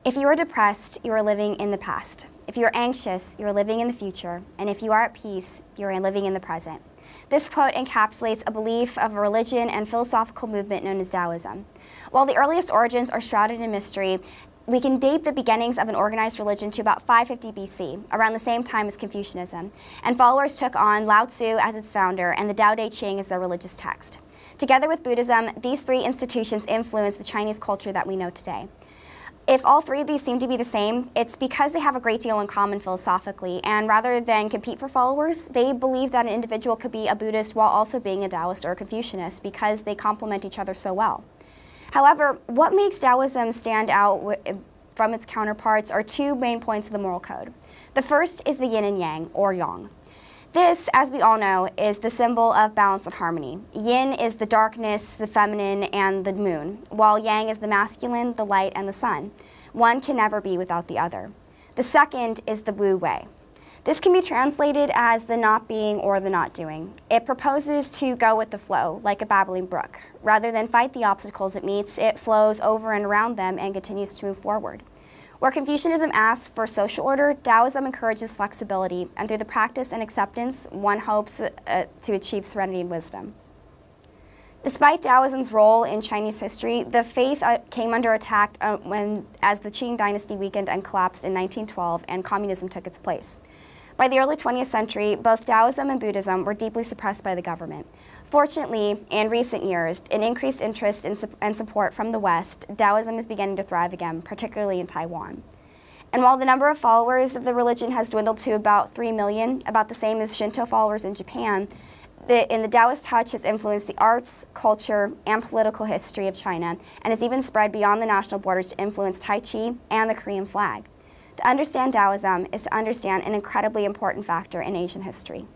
If you are depressed, you are living in the past. If you are anxious, you are living in the future. And if you are at peace, you are living in the present. This quote encapsulates a belief of a religion and philosophical movement known as Daoism. While the earliest origins are shrouded in mystery, we can date the beginnings of an organized religion to about 550 BC, around the same time as Confucianism, and followers took on Lao Tzu as its founder and the Tao Te Ching as their religious text. Together with Buddhism, these three institutions influenced the Chinese culture that we know today. If all three of these seem to be the same, it's because they have a great deal in common philosophically, and rather than compete for followers, they believe that an individual could be a Buddhist while also being a Taoist or a Confucianist because they complement each other so well. However, what makes Daoism stand out from its counterparts are two main points of the moral code. The first is the yin and yang, or yang. This, as we all know, is the symbol of balance and harmony. Yin is the darkness, the feminine, and the moon, while yang is the masculine, the light, and the sun. One can never be without the other. The second is the Wu Wei. This can be translated as the not being or the not doing. It proposes to go with the flow, like a babbling brook. Rather than fight the obstacles it meets, it flows over and around them and continues to move forward. Where Confucianism asks for social order, Daoism encourages flexibility, and through the practice and acceptance, one hopes to achieve serenity and wisdom. Despite Daoism's role in Chinese history, the faith came under attack as the Qing dynasty weakened and collapsed in 1912 and communism took its place. By the early 20th century, both Daoism and Buddhism were deeply suppressed by the government. Fortunately, in recent years, an increased interest and support from the West, Daoism is beginning to thrive again, particularly in Taiwan. And while the number of followers of the religion has dwindled to about 3 million, about the same as Shinto followers in Japan, the Daoist touch has influenced the arts, culture, and political history of China, and has even spread beyond the national borders to influence Tai Chi and the Korean flag. To understand Daoism is to understand an incredibly important factor in Asian history.